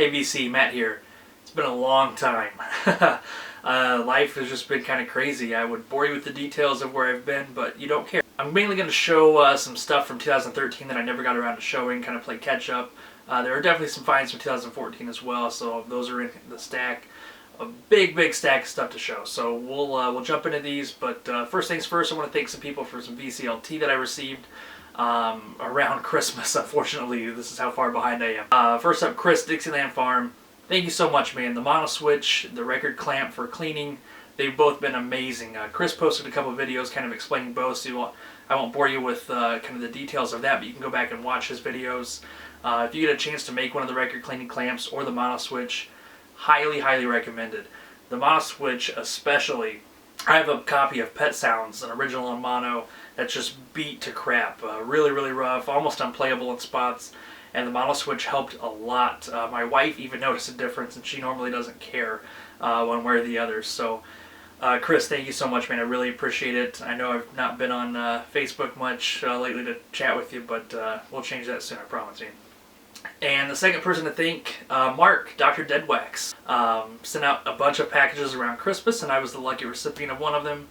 Hey VC, Matt here. It's been a long time. Life has just been kind of crazy. I would bore you with the details of where I've been, but you don't care. I'm mainly going to show some stuff from 2013 that I never got around to showing, kind of play catch up. There are definitely some finds from 2014 as well, so those are in the stack. A big stack of stuff to show. So we'll jump into these, but first things first, I want to thank some people for some VCLT that I received around Christmas. Unfortunately, this is how far behind I am. First up, Chris, Dixieland Farm. Thank you so much, man. The mono switch, the record clamp for cleaning, they've both been amazing. Chris posted a couple videos kind of explaining both, so I won't bore you with kind of the details of that, but you can go back and watch his videos. If you get a chance to make one of the record cleaning clamps or the mono switch, highly recommended. The mono switch especially. I have a copy of Pet Sounds, an original on mono, that's just beat to crap. Really rough, almost unplayable in spots. And the mono switch helped a lot. My wife even noticed a difference, and she normally doesn't care one way or the other. So, Chris, thank you so much, man. I really appreciate it. I know I've not been on Facebook much lately to chat with you, but we'll change that soon, I promise you. And the second person to thank, Mark, Dr. Deadwax. Sent out a bunch of packages around Christmas, and I was the lucky recipient of one of them.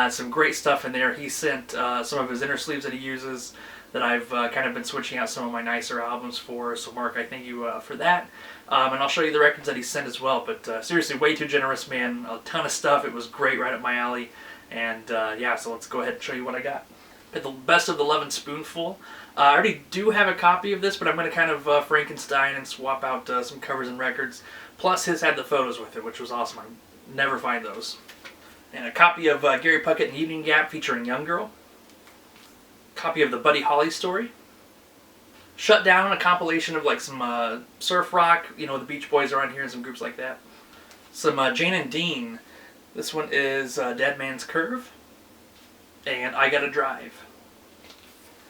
Some great stuff in there. He sent some of his inner sleeves that he uses that I've kind of been switching out some of my nicer albums for. So Mark, I thank you for that. And I'll show you the records that he sent as well. But seriously, way too generous, man. A ton of stuff. It was great, right up my alley. And yeah, so let's go ahead and show you what I got. At the best of the Love and Spoonful. I already do have a copy of this, but I'm going to kind of Frankenstein and swap out some covers and records. Plus, his had the photos with it, which was awesome. I never find those. And a copy of Gary Puckett and Evening Gap featuring Young Girl. Copy of the Buddy Holly story. Shut Down, a compilation of like some surf rock. You know, the Beach Boys are on here and some groups like that. Some Jane and Dean. This one is Dead Man's Curve. And I Gotta Drive.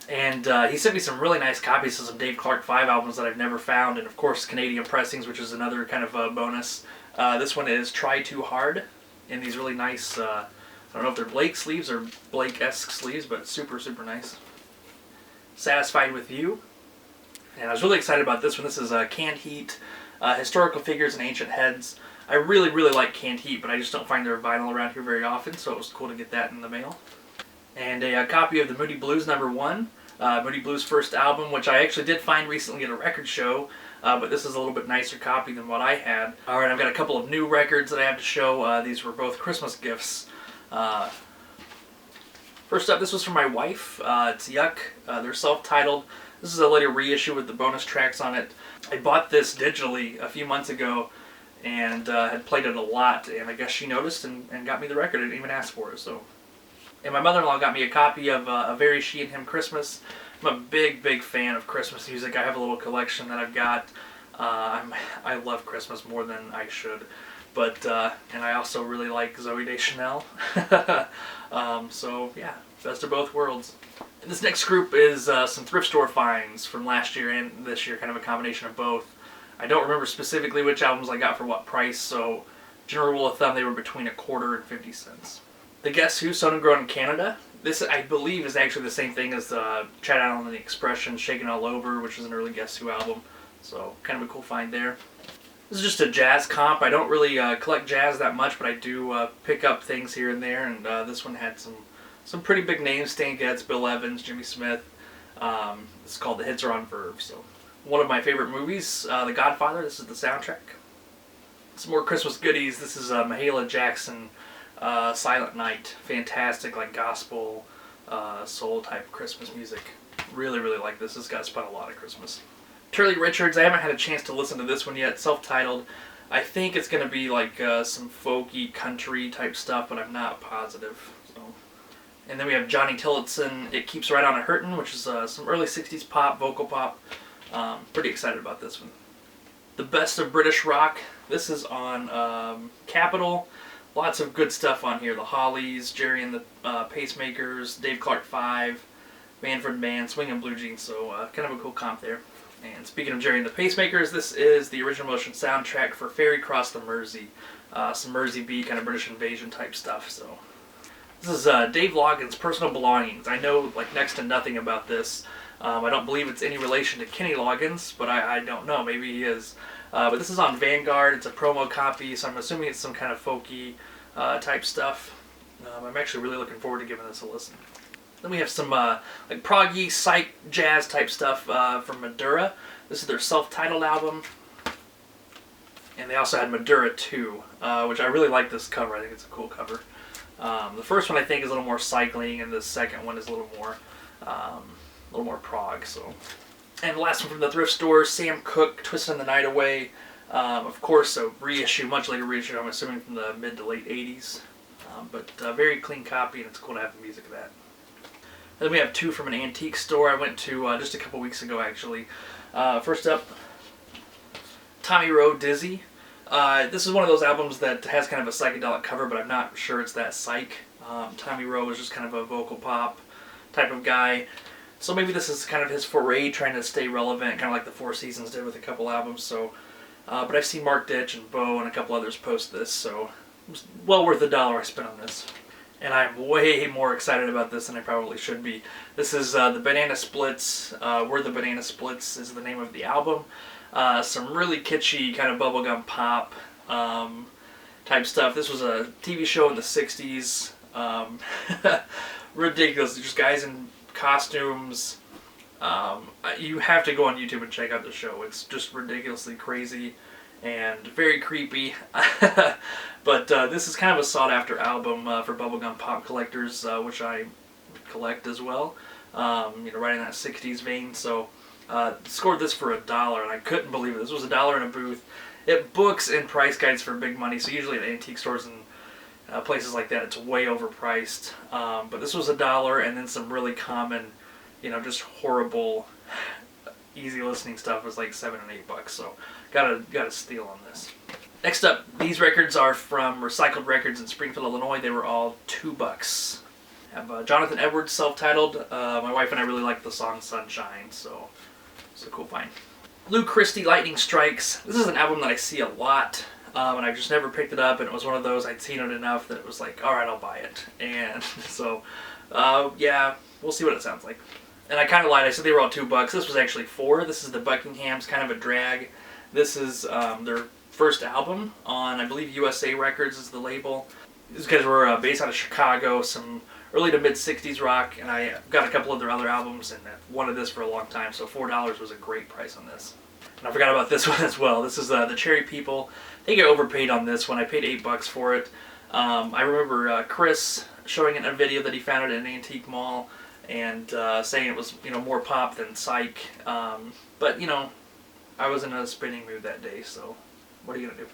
And he sent me some really nice copies of some Dave Clark 5 albums that I've never found. And of course, Canadian pressings, which is another kind of bonus. This one is Try Too Hard. In these really nice, I don't know if they're Blake sleeves or Blake-esque sleeves, but super nice. Satisfied With You. And I was really excited about this one. This is Canned Heat, Historical Figures and Ancient Heads. I really like Canned Heat, but I just don't find their vinyl around here very often, so it was cool to get that in the mail. And a copy of the Moody Blues #1, Moody Blues' first album, which I actually did find recently at a record show, but this is a little bit nicer copy than what I had. Alright, I've got a couple of new records that I have to show. These were both Christmas gifts. First up, this was from my wife. It's Yuck. They're self-titled. This is a later reissue with the bonus tracks on it. I bought this digitally a few months ago and had played it a lot, and I guess she noticed and got me the record. I didn't even ask for it. So. And my mother-in-law got me a copy of A Very She and Him Christmas. I'm a big fan of Christmas music. I have a little collection that I've got. I love Christmas more than I should. But, and I also really like Zooey Deschanel. So, yeah, best of both worlds. And this next group is some thrift store finds from last year and this year, kind of a combination of both. I don't remember specifically which albums I got for what price, so general rule of thumb, they were between $0.25 and 50 cents. The Guess Who, Sown and Grown in Canada. This, I believe, is actually the same thing as the Chad Allen and the Expression, Shakin' All Over, which was an early Guess Who album. So, kind of a cool find there. This is just a jazz comp. I don't really collect jazz that much, but I do pick up things here and there. And this one had some pretty big names: Stan Getz, Bill Evans, Jimmy Smith. It's called The Hits Are on Verve. So, one of my favorite movies, The Godfather. This is the soundtrack. Some more Christmas goodies. This is Mahalia Jackson, Silent Night. Fantastic, like gospel, soul type Christmas music. Really like this. This got spun a lot at Christmas. Turley Richards, I haven't had a chance to listen to this one yet, self-titled. I think it's going to be like some folky country type stuff, but I'm not positive. So. And then we have Johnny Tillotson, It Keeps Right On a Hurtin', which is some early 60s pop, vocal pop. Pretty excited about this one. The Best of British Rock, this is on Capitol. Lots of good stuff on here. The Hollies, Jerry and the Pacemakers, Dave Clark 5, Manfred Mann, Swing and Blue Jeans, so kind of a cool comp there. And speaking of Jerry and the Pacemakers, this is the original motion soundtrack for Ferry Cross the Mersey. Some Mersey B kind of British invasion type stuff. So this is Dave Loggins' Personal Belongings. I know like next to nothing about this. I don't believe it's any relation to Kenny Loggins, but I don't know. Maybe he is. But this is on Vanguard. It's a promo copy, so I'm assuming it's some kind of folky type stuff. I'm actually really looking forward to giving this a listen. Then we have some like proggy, psych, jazz type stuff from Madura. This is their self-titled album. And they also had Madura 2, which I really like this cover. I think it's a cool cover. The first one I think is a little more cycling, and the second one is a little more prog. So, and the last one from the thrift store, Sam Cooke, "Twisting the Night Away." Of course, a reissue, much later reissue. I'm assuming from the mid to late '80s, but very clean copy, and it's cool to have the music of that. And then we have two from an antique store I went to just a couple weeks ago, actually. First up, Tommy Roe, "Dizzy." This is one of those albums that has kind of a psychedelic cover, but I'm not sure it's that psych. Tommy Roe was just kind of a vocal pop type of guy. So maybe this is kind of his foray, trying to stay relevant, kind of like the Four Seasons did with a couple albums. So, but I've seen Mark Ditch and Bo and a couple others post this, so it was well worth the $1 I spent on this. And I'm way more excited about this than I probably should be. This is the Banana Splits. We're the Banana Splits is the name of the album. Some really kitschy kind of bubblegum pop type stuff. This was a TV show in the 60s. Ridiculous. Just guys in costumes. You have to go on YouTube and check out the show. It's just ridiculously crazy and very creepy. But this is kind of a sought-after album for bubblegum pop collectors, which I collect as well. Right in that 60s vein. So scored this for $1, and I couldn't believe it. This was $1 in a booth. It books and price guides for big money, so usually at antique stores and places like that, it's way overpriced. But this was $1, and then some really common, just horrible, easy listening stuff was like $7 and $8. So got a steal on this. Next up, these records are from Recycled Records in Springfield, Illinois. They were all $2. I have Jonathan Edwards, self-titled. My wife and I really like the song Sunshine, so it's a cool find. Lou Christie, Lightning Strikes. This is an album that I see a lot, and I've just never picked it up, and it was one of those I'd seen it enough that it was like, alright, I'll buy it. And so, yeah, we'll see what it sounds like. And I kind of lied, I said they were all $2. This was actually $4. This is the Buckingham's, kind of a drag. This is their first album on, I believe, USA Records is the label. These guys were based out of Chicago, some early to mid 60s rock, and I got a couple of their other albums and wanted this for a long time, so $4 was a great price on this. And I forgot about this one as well. This is the Cherry People. I think I overpaid on this one. I paid $8 for it. I remember Chris showing it in a video that he found it at an antique mall and saying it was more pop than psych. But I was in a spinning mood that day, so what are you gonna do?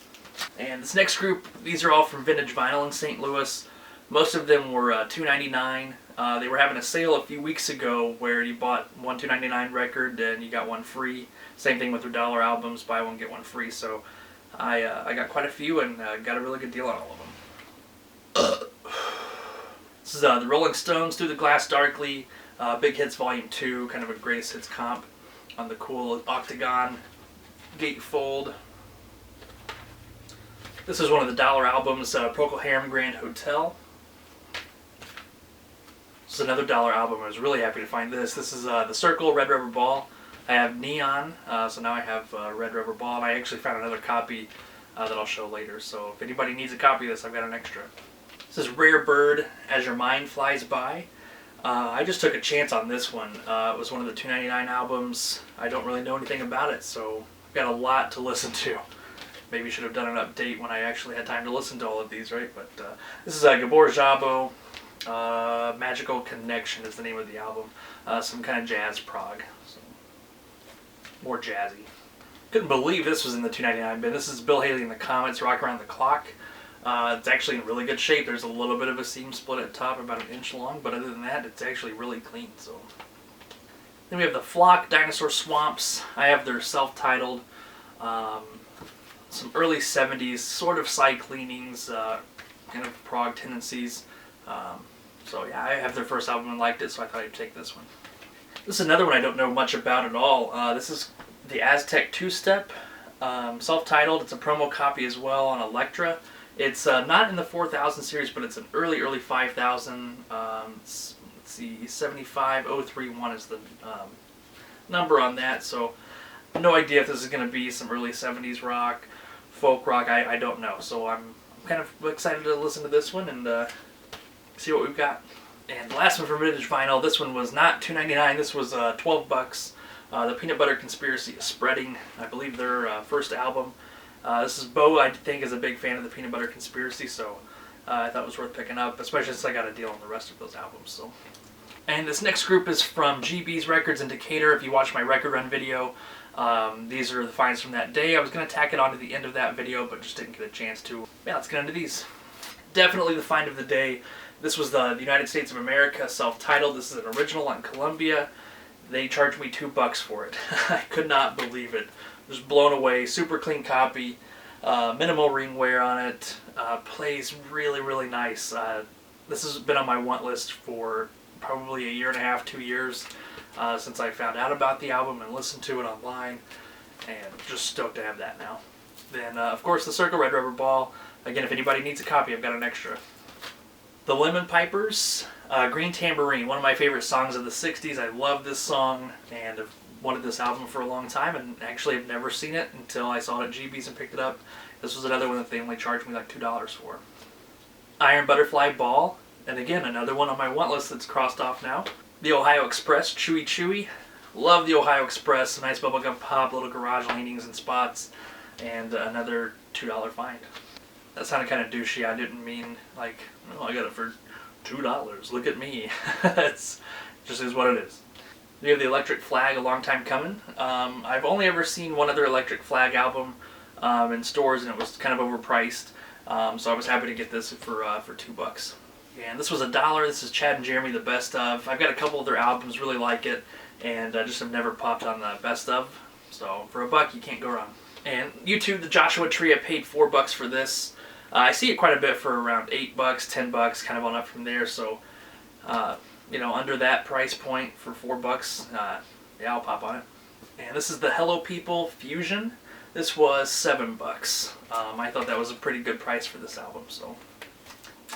And this next group, these are all from Vintage Vinyl in St. Louis. Most of them were $2.99. They were having a sale a few weeks ago where you bought one $2.99 record and you got one free. Same thing with their $1 albums, buy one get one free. So I got quite a few and got a really good deal on all of them. This is the Rolling Stones, Through the Glass Darkly, Big Hits Volume 2, kind of a greatest hits comp on the cool octagon gatefold. This is one of the $1 albums, Procol Harum Grand Hotel. This is another $1 album. I was really happy to find this. This is The Circle, Red Rubber Ball. I have Neon, so now I have Red Rubber Ball. And I actually found another copy that I'll show later. So if anybody needs a copy of this, I've got an extra. This is Rare Bird, As Your Mind Flies By. I just took a chance on this one. It was one of the $2.99 albums. I don't really know anything about it, so I've got a lot to listen to. Maybe should have done an update when I actually had time to listen to all of these, right? But this is Gabor Szabo, Magical Connection is the name of the album. Some kind of jazz prog, so more jazzy. Couldn't believe this was in the $2.99 bin. This is Bill Haley and the Comets, Rock Around the Clock. It's actually in really good shape. There's a little bit of a seam split at top, about 1 inch long, but other than that, it's actually really clean. So then we have the Flock, Dinosaur Swamps. I have their self-titled. Some early 70s, sort of psych leanings, kind of prog tendencies. So yeah, I have their first album and liked it, so I thought I'd take this one. This is another one I don't know much about at all. This is the Aztec Two-Step, self-titled. It's a promo copy as well on Elektra. It's not in the 4000 series, but it's an early 5000. Let's see, 75031 is the number on that. So No idea if this is going to be some early 70s rock, folk rock, I don't know. So I'm kind of excited to listen to this one and see what we've got. And the last one from Vintage Vinyl, this one was not $2.99, this was $12. The Peanut Butter Conspiracy is Spreading, I believe their first album. This is Bo, I think, is a big fan of the Peanut Butter Conspiracy, so I thought it was worth picking up, especially since I got a deal on the rest of those albums. So, and this next group is from GB's Records in Decatur. If you watch my record run video, these are the finds from that day. I was going to tack it on to the end of that video, but just didn't get a chance to. Yeah, let's get into these. Definitely the find of the day. This was the United States of America, self-titled. This is an original on Columbia. They charged me $2 for it. I could not believe it. Just blown away. Super clean copy. Minimal ring wear on it. Plays really, really nice. This has been on my want list for probably a year and a half, 2 years, since I found out about the album and listened to it online. And just stoked to have that now. Then, of course, the Circle Red Rubber Ball. Again, if anybody needs a copy, I've got an extra. The Lemon Pipers, Green Tambourine, one of my favorite songs of the 60s. I love this song and have wanted this album for a long time, and actually have never seen it until I saw it at GB's and picked it up. This was another one that they only charged me like $2 for. Iron Butterfly Ball, and again, another one on my want list that's crossed off now. The Ohio Express, Chewy Chewy. Love the Ohio Express, nice bubblegum pop, little garage leanings and spots, and another $2 find. That sounded kind of douchey. I didn't mean like, oh, I got it for $2. Look at me. It's just is what it is. We have the Electric Flag, a long time coming. I've only ever seen one other Electric Flag album in stores, and it was kind of overpriced. So I was happy to get this for $2. And this was $1. This is Chad and Jeremy, the best of. I've got a couple of their albums, really like it, and I just have never popped on the best of. So for $1, you can't go wrong. And YouTube, the Joshua Tree, I paid $4 for this. I see it quite a bit for around $8, $10, kind of on up from there. So, you know, under that price point for $4, yeah, I'll pop on it. And this is the Hello People Fusion. This was $7. I thought that was a pretty good price for this album. So,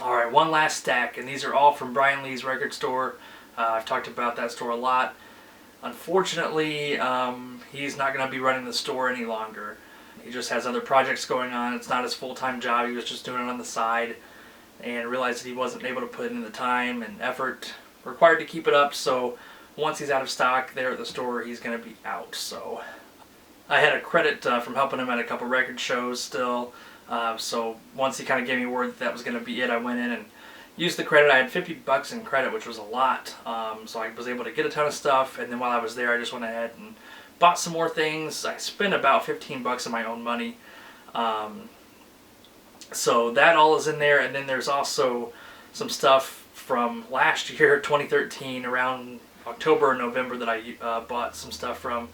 all right, one last stack, and these are all from Brian Lee's record store. I've talked about that store a lot. Unfortunately, he's not going to be running the store any longer. He just has other projects going on. It's not his full-time job. He was just doing it on the side and realized that he wasn't able to put in the time and effort required to keep it up. So once he's out of stock there at the store, he's going to be out. So I had a credit from helping him at a couple record shows still. So once he kind of gave me word that was going to be it, I went in and used the credit. I had $50 in credit, which was a lot. So I was able to get a ton of stuff. And then while I was there, I just went ahead and bought some more things. I spent about $15 of my own money. So that all is in there. And then there's also some stuff from last year, 2013, around October or November, that I bought some stuff from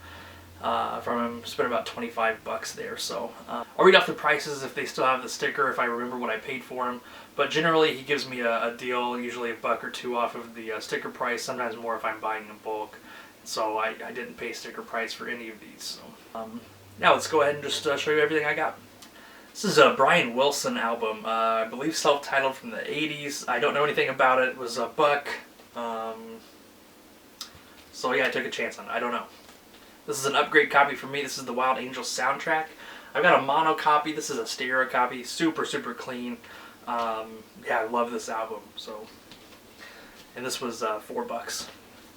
him. Spent about $25 there. So I'll read off the prices if they still have the sticker, if I remember what I paid for them. But generally he gives me a deal, usually $1 or $2 off of the sticker price, sometimes more if I'm buying in bulk. So I didn't pay sticker price for any of these. So now let's go ahead and just show you everything I got. This is a Brian Wilson album, I believe self-titled, from the 80s. I don't know anything about it. It was $1. So yeah, I took a chance on it. I don't know. This is an upgrade copy for me. This is the Wild Angels soundtrack. I've got a mono copy. This is a stereo copy. Super, super clean. Yeah, I love this album. So, and this was $4.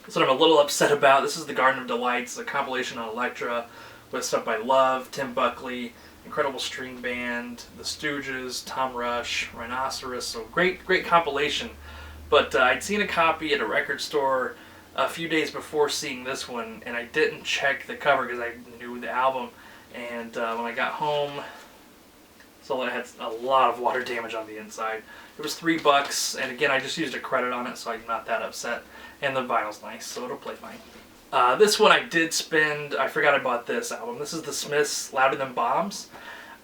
This one I'm a little upset about. This is the Garden of Delights, a compilation on Elektra with stuff by Love, Tim Buckley, Incredible String Band, The Stooges, Tom Rush, Rhinoceros. So great compilation. But I'd seen a copy at a record store a few days before seeing this one, and I didn't check the cover because I knew the album. And when I got home, so it had a lot of water damage on the inside. It was $3, and again, I just used a credit on it, so I'm not that upset. And the vinyl's nice, so it'll play fine. This one I did spend, I forgot I bought this album. This is the Smiths' Louder Than Bombs.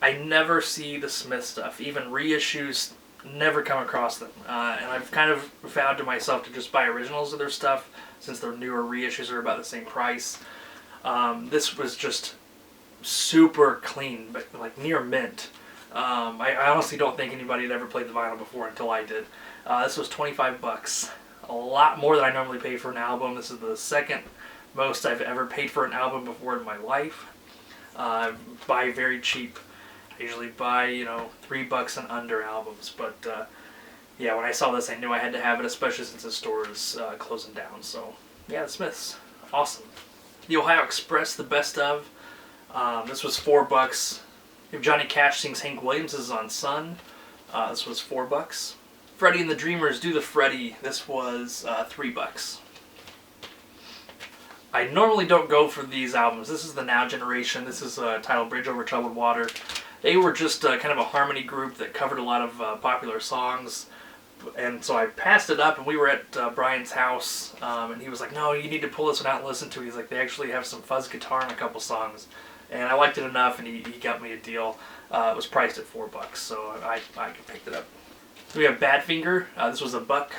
I never see the Smith stuff, even reissues, never come across them. And I've kind of vowed to myself to just buy originals of their stuff, since their newer reissues are about the same price. This was just super clean, but like near mint. I honestly don't think anybody had ever played the vinyl before until I did. This was $25. A lot more than I normally pay for an album. This is the second most I've ever paid for an album before in my life. Buy very cheap. I usually buy, $3 and under albums, but yeah, when I saw this, I knew I had to have it, especially since the store is closing down. So yeah, the Smiths, awesome. The Ohio Express, the best of. This was $4. If Johnny Cash sings Hank Williams, this is on Sun. This was $4. Freddie and the Dreamers, Do the Freddie. This was $3. I normally don't go for these albums. This is the Now Generation. This is titled Bridge Over Troubled Water. They were just kind of a harmony group that covered a lot of popular songs. And so I passed it up, and we were at Brian's house, and he was like, no, you need to pull this one out and listen to it. He's like, they actually have some fuzz guitar in a couple songs. And I liked it enough, and he got me a deal. It was priced at $4, so I picked it up. We have Badfinger. This was $1.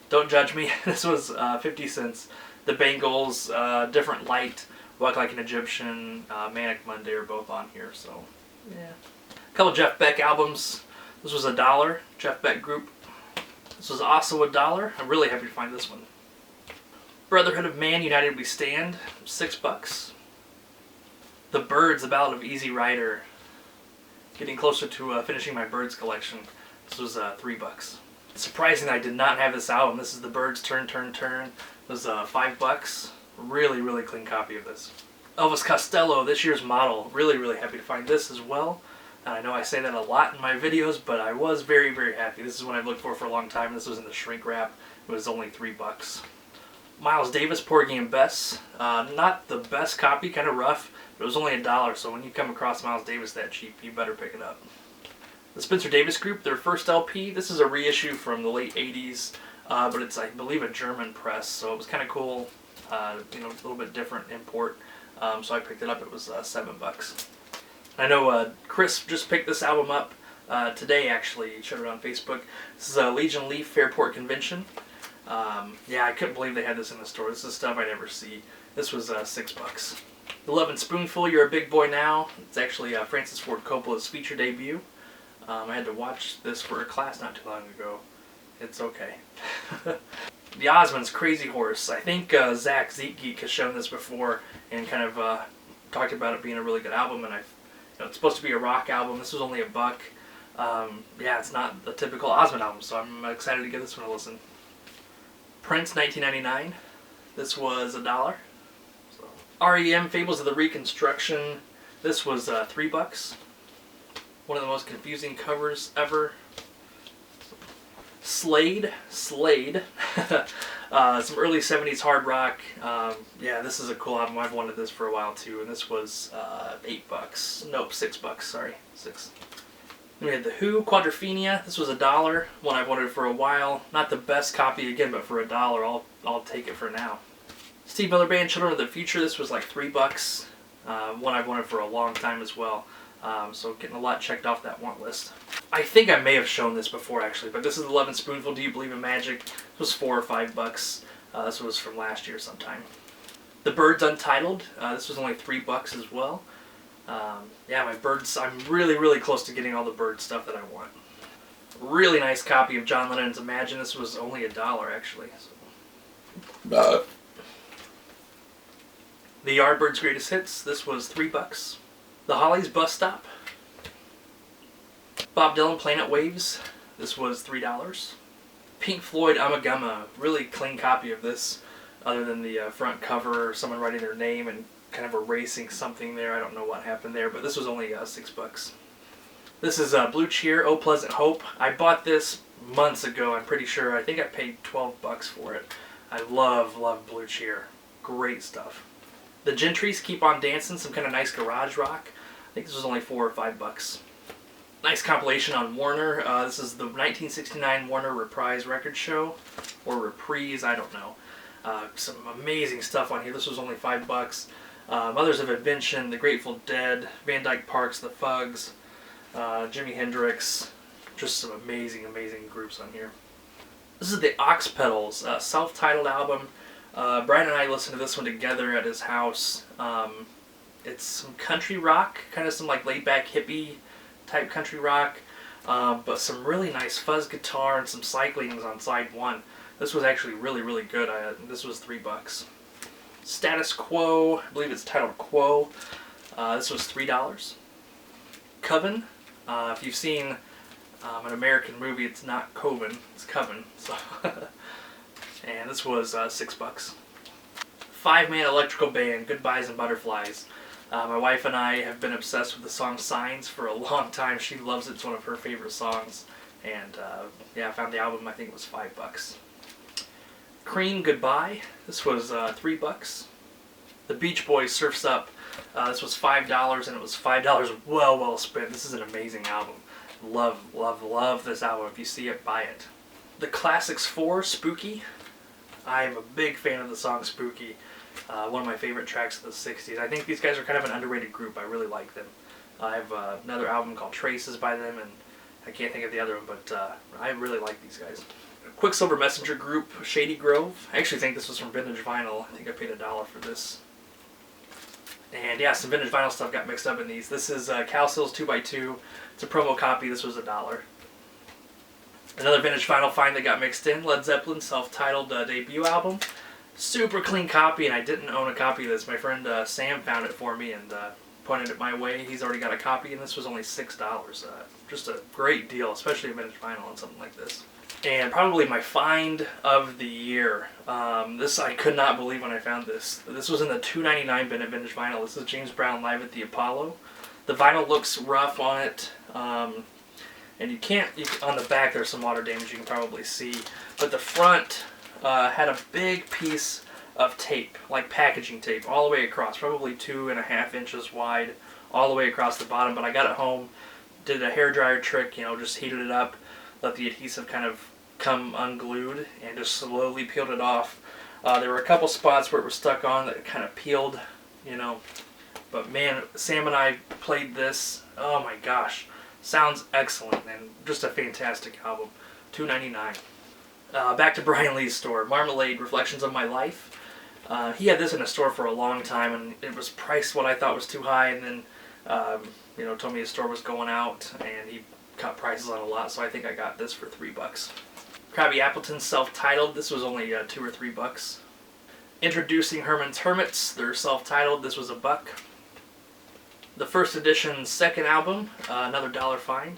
Don't judge me. This was 50 cents. The Bangles, Different Light, Walk Like an Egyptian, Manic Monday are both on here. So yeah. A couple Jeff Beck albums. This was $1. Jeff Beck Group. This was also $1. I'm really happy to find this one. Brotherhood of Man, United We Stand, $6. The Byrds, The Ballad of Easy Rider. Getting closer to finishing my Byrds collection. This was $3. Surprising I did not have this album. This is The Byrds, Turn, Turn, Turn. It was $5. Really, really clean copy of this. Elvis Costello, this year's model. Really, really happy to find this as well. And I know I say that a lot in my videos, but I was very, very happy. This is one I've looked for a long time. This was in the shrink wrap. It was only $3. Miles Davis, Porgy and Bess. Not the best copy, kind of rough, but it was only $1. So when you come across Miles Davis that cheap, you better pick it up. The Spencer Davis Group, their first LP. This is a reissue from the late 80s, but it's, I believe, a German press, so it was kind of cool. A little bit different import. So I picked it up. It was $7. I know Chris just picked this album up today, actually. He showed it on Facebook. This is Legion Leaf Fairport Convention. Yeah, I couldn't believe they had this in the store. This is stuff I never see. This was $6. The Love and Spoonful, You're a Big Boy Now. It's actually Francis Ford Coppola's feature debut. I had to watch this for a class not too long ago. It's okay. The Osmonds, Crazy Horse. I think Zach Zeitgeek has shown this before and kind of talked about it being a really good album. And it's supposed to be a rock album. This was only $1. Yeah, it's not the typical Osmond album, so I'm excited to give this one a listen. Prince, 1999. This was $1. So, REM, Fables of the Reconstruction. This was $3. One of the most confusing covers ever. Slade. Some early 70s hard rock. Yeah, this is a cool album. I've wanted this for a while too, and this was $8. Nope, $6. Sorry, 6. Then we had The Who, Quadrophenia. This was $1. One I've wanted for a while. Not the best copy again, but for $1, I'll take it for now. Steve Miller Band, Children of the Future. This was like $3. One I've wanted for a long time as well. So getting a lot checked off that want list. I think I may have shown this before actually, but this is the Love and Spoonful, Do You Believe in Magic? This was $4 or $5. This was from last year sometime. The Byrds Untitled. This was only $3 as well. Yeah, my Byrds, I'm really, really close to getting all the Byrd stuff that I want. Really nice copy of John Lennon's Imagine. This was only $1 actually. So. The Yardbirds Greatest Hits. This was $3. The Hollies, Bus Stop. Bob Dylan, Planet Waves. This was $3. Pink Floyd, Amagama. Really clean copy of this, other than the front cover, someone writing their name and kind of erasing something there. I don't know what happened there, but this was only $6. This is Blue Cheer, Oh Pleasant Hope. I bought this months ago, I'm pretty sure. I think I paid $12 for it. I love Blue Cheer. Great stuff. The Gentrys, Keep on Dancing, some kind of nice garage rock. I think this was only $4 or $5. Nice compilation on Warner. This is the 1969 Warner Reprise record show, or Reprise, I don't know. Some amazing stuff on here. This was only $5. Mothers of Invention, The Grateful Dead, Van Dyke Parks, The Fugs, Jimi Hendrix. Just some amazing, amazing groups on here. This is the Ox Pedals, self-titled album. Brian and I listened to this one together at his house. It's some country rock, kind of some like laid-back hippie type country rock, but some really nice fuzz guitar and some cyclings on side one. This was actually really, really good. This was $3. Status Quo, I believe it's titled Quo. This was $3. Coven, if you've seen an American movie, it's not Coven, it's Coven. So and this was $6. 5-man electrical band, Goodbyes and Butterflies. My wife and I have been obsessed with the song Signs for a long time. She loves it. It's one of her favorite songs. And yeah, I found the album, I think it was $5. Cream, Goodbye. This was $3. The Beach Boys, Surf's Up. This was $5, and it was $5 well spent. This is an amazing album. Love this album. If you see it, buy it. The Classics 4, Spooky. I'm a big fan of the song Spooky. One of my favorite tracks of the 60s. I think these guys are kind of an underrated group. I really like them. I have another album called Traces by them, and I can't think of the other one, but I really like these guys. Quicksilver Messenger Group, Shady Grove. I actually think this was from Vintage Vinyl. I think I paid $1 for this. And yeah, some Vintage Vinyl stuff got mixed up in these. This is Cal Seals 2x2. It's a promo copy. This was $1. Another Vintage Vinyl find that got mixed in, Led Zeppelin self-titled debut album. Super clean copy, and I didn't own a copy of this. My friend Sam found it for me and pointed it my way. He's already got a copy, and this was only $6. Just a great deal, especially a Vintage Vinyl on something like this. And probably my find of the year. This I could not believe when I found this. This was in the $2.99 bin at Vintage Vinyl. This is James Brown live at the Apollo. The vinyl looks rough on it. And you can't, on the back there's some water damage you can probably see. But the front had a big piece of tape, like packaging tape, all the way across, probably 2.5 inches wide, all the way across the bottom. But I got it home, did a hairdryer trick, just heated it up, let the adhesive kind of come unglued, and just slowly peeled it off. There were a couple spots where it was stuck on that kind of peeled, But man, Sam and I played this. Oh my gosh. Sounds excellent, and just a fantastic album. $2.99. Back to Brian Lee's store. Marmalade, Reflections of My Life. He had this in a store for a long time, and it was priced what I thought was too high, and then, told me his store was going out, and he cut prices on a lot, so I think I got this for $3. Krabby Appleton self-titled. This was only $2 or $3. Introducing Herman's Hermits. They're self-titled. This was $1. The First Edition's second album, another $1 find.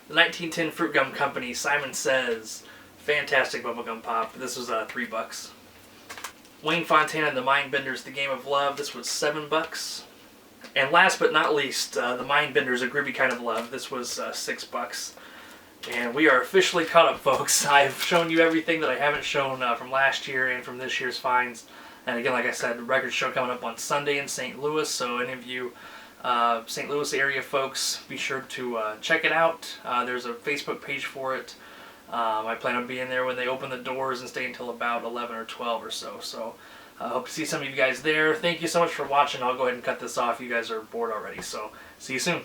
The 1910 Fruit Gum Company, Simon Says, fantastic bubblegum pop. This was $3. Wayne Fontana and the Mindbenders, The Game of Love. This was $7. And last but not least, the Mindbenders, A Groovy Kind of Love. This was $6. And we are officially caught up, folks. I've shown you everything that I haven't shown from last year and from this year's finds. And again, like I said, the record show coming up on Sunday in St. Louis, so any of you St. Louis area folks, be sure to check it out. There's a Facebook page for it. I plan on being there when they open the doors and stay until about 11 or 12 or so. So I hope to see some of you guys there. Thank you so much for watching. I'll go ahead and cut this off. You guys are bored already, so see you soon.